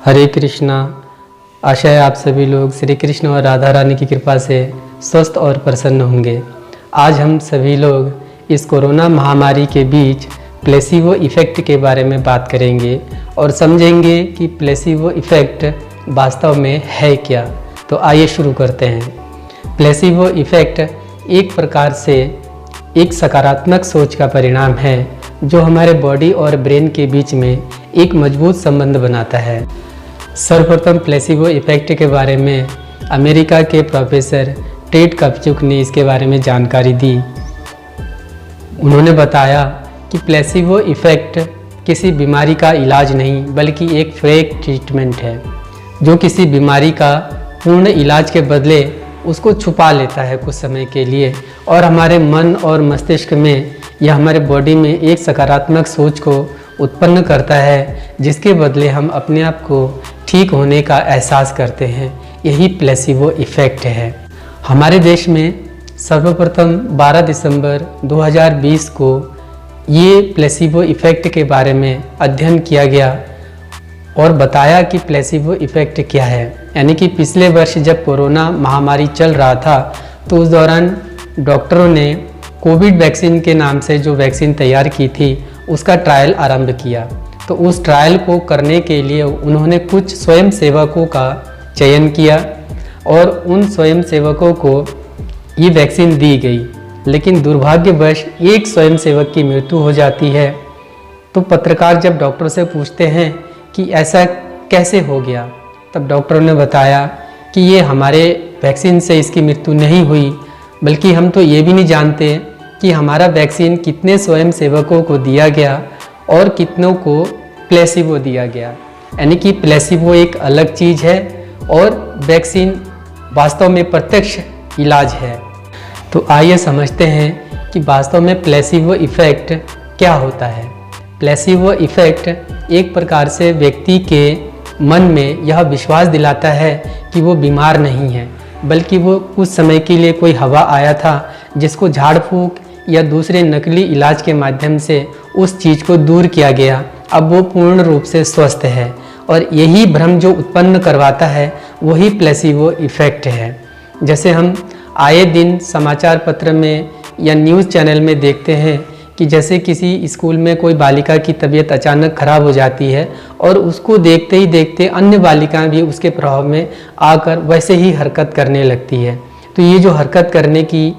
हरे कृष्णा। आशा है आप सभी लोग श्री कृष्ण और राधा रानी की कृपा से स्वस्थ और प्रसन्न होंगे। आज हम सभी लोग इस कोरोना महामारी के बीच प्लेसिबो इफ़ेक्ट के बारे में बात करेंगे और समझेंगे कि प्लेसिबो इफ़ेक्ट वास्तव में है क्या। तो आइए शुरू करते हैं। प्लेसिबो इफ़ेक्ट एक प्रकार से एक सकारात्मक सोच का परिणाम है जो हमारे बॉडी और ब्रेन के बीच में एक मजबूत संबंध बनाता है। सर्वप्रथम प्लेसिबो इफ़ेक्ट के बारे में अमेरिका के प्रोफेसर टेड कपचुक ने इसके बारे में जानकारी दी। उन्होंने बताया कि प्लेसिबो इफ़ेक्ट किसी बीमारी का इलाज नहीं बल्कि एक फेक ट्रीटमेंट है जो किसी बीमारी का पूर्ण इलाज के बदले उसको छुपा लेता है कुछ समय के लिए और हमारे मन और मस्तिष्क में या हमारे बॉडी में एक सकारात्मक सोच को उत्पन्न करता है जिसके बदले हम अपने आप को ठीक होने का एहसास करते हैं। यही प्लेसिबो इफ़ेक्ट है। हमारे देश में सर्वप्रथम 12 दिसंबर 2020 को ये प्लेसिबो इफ़ेक्ट के बारे में अध्ययन किया गया और बताया कि प्लेसिबो इफ़ेक्ट क्या है। यानी कि पिछले वर्ष जब कोरोना महामारी चल रहा था तो उस दौरान डॉक्टरों ने कोविड वैक्सीन के नाम से जो वैक्सीन तैयार की थी उसका ट्रायल आरंभ किया। तो उस ट्रायल को करने के लिए उन्होंने कुछ स्वयं सेवकों का चयन किया और उन स्वयं सेवकों को ये वैक्सीन दी गई, लेकिन दुर्भाग्यवश एक स्वयं सेवक की मृत्यु हो जाती है। तो पत्रकार जब डॉक्टर से पूछते हैं कि ऐसा कैसे हो गया, तब डॉक्टरों ने बताया कि ये हमारे वैक्सीन से इसकी मृत्यु नहीं हुई, बल्कि हम तो ये भी नहीं जानते कि हमारा वैक्सीन कितने स्वयं सेवकों को दिया गया और कितनों को प्लेसिबो दिया गया। यानी कि प्लेसिबो एक अलग चीज़ है और वैक्सीन वास्तव में प्रत्यक्ष इलाज है। तो आइए समझते हैं कि वास्तव में प्लेसिबो इफ़ेक्ट क्या होता है। प्लेसिबो इफ़ेक्ट एक प्रकार से व्यक्ति के मन में यह विश्वास दिलाता है कि वो बीमार नहीं है, बल्कि वो कुछ समय के लिए कोई हवा आया था जिसको झाड़ फूंक या दूसरे नकली इलाज के माध्यम से उस चीज़ को दूर किया गया। अब वो पूर्ण रूप से स्वस्थ है और यही भ्रम जो उत्पन्न करवाता है वही प्लेसिबो इफ़ेक्ट है। जैसे हम आए दिन समाचार पत्र में या न्यूज़ चैनल में देखते हैं कि जैसे किसी स्कूल में कोई बालिका की तबीयत अचानक खराब हो जाती है और उसको देखते ही देखते अन्य बालिकाएं भी उसके प्रभाव में आकर वैसे ही हरकत करने लगती है। तो ये जो हरकत करने की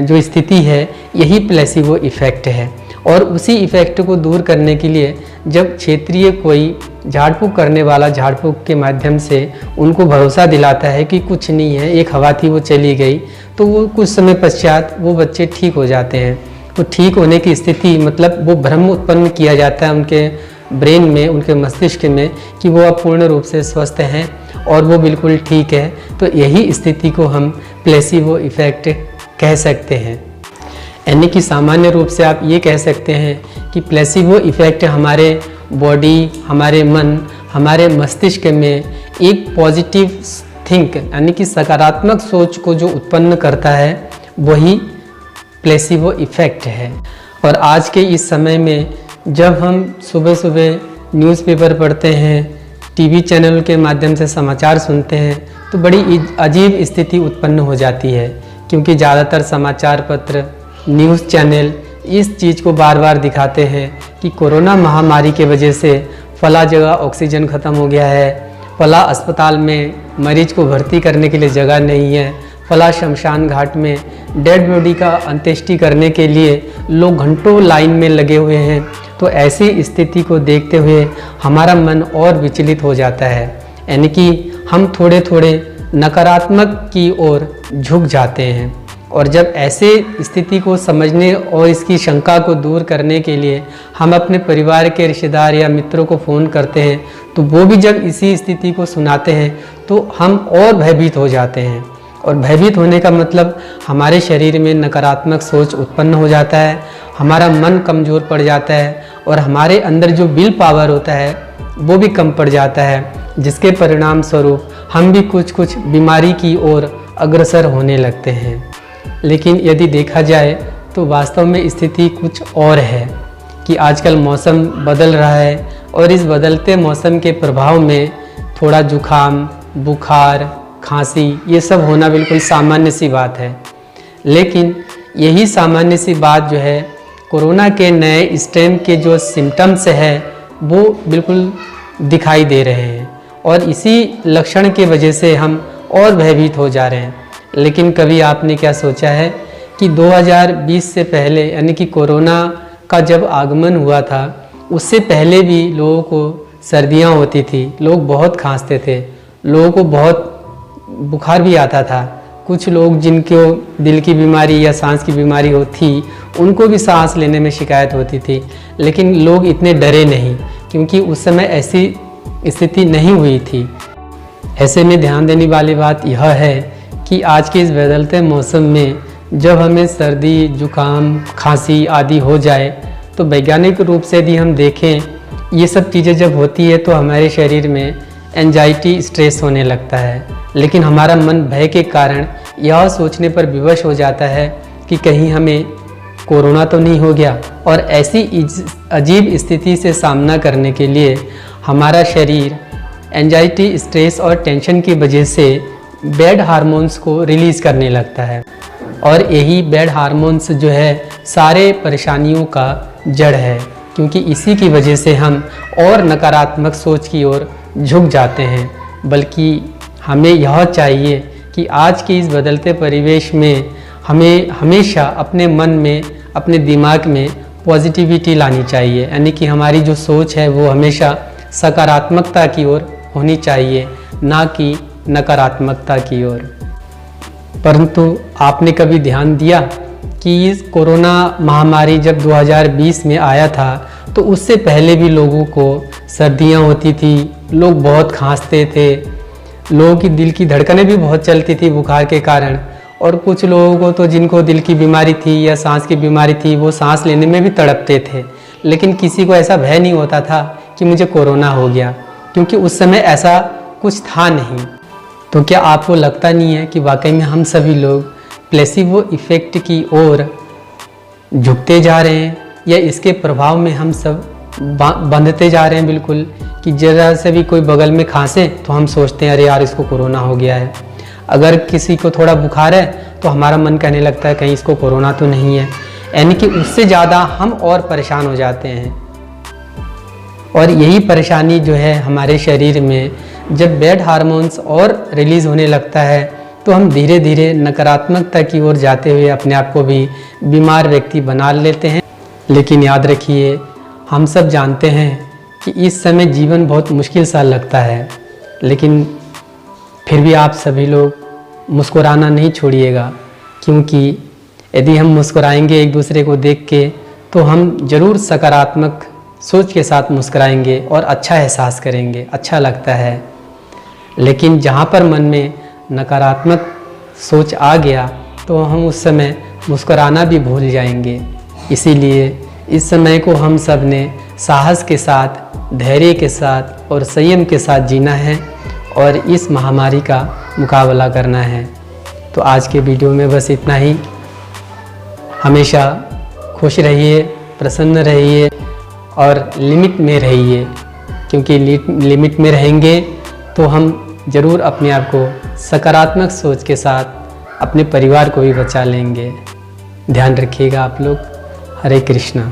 जो स्थिति है यही प्लेसिबो इफ़ेक्ट है। और उसी इफ़ेक्ट को दूर करने के लिए जब क्षेत्रीय कोई झाड़ फूँक करने वाला झाड़ फूँक के माध्यम से उनको भरोसा दिलाता है कि कुछ नहीं है, एक हवा थी वो चली गई, तो वो कुछ समय पश्चात वो बच्चे ठीक हो जाते हैं। तो ठीक होने की स्थिति मतलब वो भ्रम उत्पन्न किया जाता है उनके ब्रेन में, उनके मस्तिष्क में कि वो अब पूर्ण रूप से स्वस्थ हैं और वो बिल्कुल ठीक है। तो यही स्थिति को हम प्लेसिबो इफ़ेक्ट कह सकते हैं। यानी कि सामान्य रूप से आप ये कह सकते हैं कि प्लेसिबो इफ़ेक्ट हमारे बॉडी, हमारे मन, हमारे मस्तिष्क में एक पॉजिटिव थिंक यानी कि सकारात्मक सोच को जो उत्पन्न करता है वही प्लेसिबो इफ़ेक्ट है। और आज के इस समय में जब हम सुबह सुबह न्यूज़पेपर पढ़ते हैं, टीवी चैनल के माध्यम से समाचार सुनते हैं तो बड़ी अजीब स्थिति उत्पन्न हो जाती है, क्योंकि ज़्यादातर समाचार पत्र, न्यूज़ चैनल इस चीज़ को बार बार दिखाते हैं कि कोरोना महामारी के वजह से फला जगह ऑक्सीजन ख़त्म हो गया है, फला अस्पताल में मरीज को भर्ती करने के लिए जगह नहीं है, फला शमशान घाट में डेड बॉडी का अंत्येष्टि करने के लिए लोग घंटों लाइन में लगे हुए हैं। तो ऐसी स्थिति को देखते हुए हमारा मन और विचलित हो जाता है, यानी कि हम थोड़े थोड़े नकारात्मक की ओर झुक जाते हैं। और जब ऐसे स्थिति को समझने और इसकी शंका को दूर करने के लिए हम अपने परिवार के रिश्तेदार या मित्रों को फ़ोन करते हैं तो वो भी जब इसी स्थिति को सुनाते हैं तो हम और भयभीत हो जाते हैं। और भयभीत होने का मतलब हमारे शरीर में नकारात्मक सोच उत्पन्न हो जाता है, हमारा मन कमज़ोर पड़ जाता है और हमारे अंदर जो विल पावर होता है वो भी कम पड़ जाता है, जिसके परिणाम स्वरूप हम भी कुछ बीमारी की ओर अग्रसर होने लगते हैं। लेकिन यदि देखा जाए तो वास्तव में स्थिति कुछ और है कि आजकल मौसम बदल रहा है और इस बदलते मौसम के प्रभाव में थोड़ा जुखाम, बुखार, खांसी ये सब होना बिल्कुल सामान्य सी बात है। लेकिन यही सामान्य सी बात जो है कोरोना के नए स्ट्रेन के जो सिम्टम्स है वो बिल्कुल दिखाई दे रहे हैं और इसी लक्षण की वजह से हम और भयभीत हो जा रहे हैं। लेकिन कभी आपने क्या सोचा है कि 2020 से पहले यानी कि कोरोना का जब आगमन हुआ था उससे पहले भी लोगों को सर्दियां होती थी, लोग बहुत खांसते थे, लोगों को बहुत बुखार भी आता था। कुछ लोग जिनको दिल की बीमारी या सांस की बीमारी होती उनको भी सांस लेने में शिकायत होती थी, लेकिन लोग इतने डरे नहीं क्योंकि उस समय ऐसी स्थिति नहीं हुई थी। ऐसे में ध्यान देने वाली बात यह है कि आज के इस बदलते मौसम में जब हमें सर्दी, जुकाम, खांसी आदि हो जाए तो वैज्ञानिक रूप से यदि हम देखें ये सब चीज़ें जब होती है तो हमारे शरीर में एंजाइटी, स्ट्रेस होने लगता है। लेकिन हमारा मन भय के कारण यह सोचने पर विवश हो जाता है कि कहीं हमें कोरोना तो नहीं हो गया। और ऐसी अजीब स्थिति से सामना करने के लिए हमारा शरीर एंजाइटी, स्ट्रेस और टेंशन की वजह से बैड हार्मोन्स को रिलीज़ करने लगता है और यही बैड हार्मोन्स जो है सारे परेशानियों का जड़ है, क्योंकि इसी की वजह से हम और नकारात्मक सोच की ओर झुक जाते हैं। बल्कि हमें यह चाहिए कि आज के इस बदलते परिवेश में हमें हमेशा अपने मन में, अपने दिमाग में पॉजिटिविटी लानी चाहिए, यानी कि हमारी जो सोच है वो हमेशा सकारात्मकता की ओर होनी चाहिए, ना कि नकारात्मकता की ओर। परंतु आपने कभी ध्यान दिया कि इस कोरोना महामारी जब 2020 में आया था तो उससे पहले भी लोगों को सर्दियां होती थी, लोग बहुत खांसते थे, लोगों की दिल की धड़कनें भी बहुत चलती थी बुखार के कारण। और कुछ लोगों को तो जिनको दिल की बीमारी थी या सांस की बीमारी थी वो सांस लेने में भी तड़पते थे, लेकिन किसी को ऐसा भय नहीं होता था कि मुझे कोरोना हो गया, क्योंकि उस समय ऐसा कुछ था नहीं। तो क्या आपको लगता नहीं है कि वाकई में हम सभी लोग प्लेसिबो इफ़ेक्ट की ओर झुकते जा रहे हैं, या इसके प्रभाव में हम सब बंधते जा रहे हैं बिल्कुल, कि ज़रा से भी कोई बगल में खांसे तो हम सोचते हैं अरे यार इसको कोरोना हो गया है। अगर किसी को थोड़ा बुखार है तो हमारा मन कहने लगता है कहीं इसको कोरोना तो नहीं है, यानी कि उससे ज़्यादा हम और परेशान हो जाते हैं। और यही परेशानी जो है हमारे शरीर में जब बैड हार्मोन्स और रिलीज़ होने लगता है तो हम धीरे धीरे नकारात्मकता की ओर जाते हुए अपने आप को भी बीमार व्यक्ति बना लेते हैं। लेकिन याद रखिए, हम सब जानते हैं कि इस समय जीवन बहुत मुश्किल सा लगता है, लेकिन फिर भी आप सभी लोग मुस्कुराना नहीं छोड़िएगा, क्योंकि यदि हम मुस्कुराएंगे एक दूसरे को देख के तो हम ज़रूर सकारात्मक सोच के साथ मुस्कुराएंगे और अच्छा एहसास करेंगे, अच्छा लगता है। लेकिन जहाँ पर मन में नकारात्मक सोच आ गया तो हम उस समय मुस्कुराना भी भूल जाएंगे। इसीलिए इस समय को हम सब ने साहस के साथ, धैर्य के साथ और संयम के साथ जीना है और इस महामारी का मुकाबला करना है। तो आज के वीडियो में बस इतना ही। हमेशा खुश रहिए, प्रसन्न रहिए और लिमिट में रहिए, क्योंकि लिमिट में रहेंगे तो हम ज़रूर अपने आप को सकारात्मक सोच के साथ अपने परिवार को भी बचा लेंगे। ध्यान रखिएगा आप लोग। हरे कृष्णा।